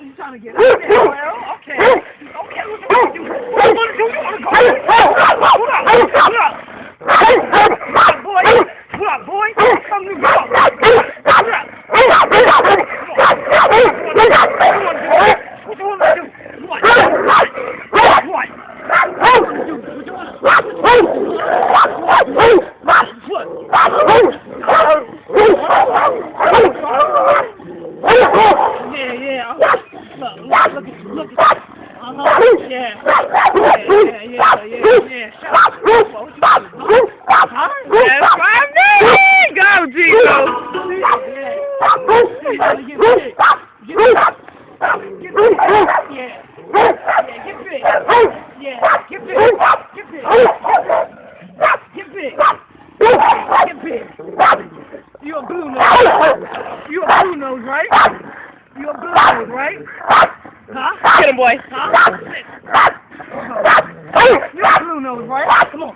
You trying to get out there? Well, okay. Okay, what you want to do? What you want to do? You want to go? What up? What up? What up, boy? What up, boy? Come to me. What up? What up? What you want to do? What? What? What? Yeah, yeah. Look. Yeah. Shut up. Huh? That's my baby! Go, Gino! Get big. You a blue nose. You a blue nose, right? You a blue nose, right? Huh? Get him, boy. Huh? You a blue nose, right? Come on.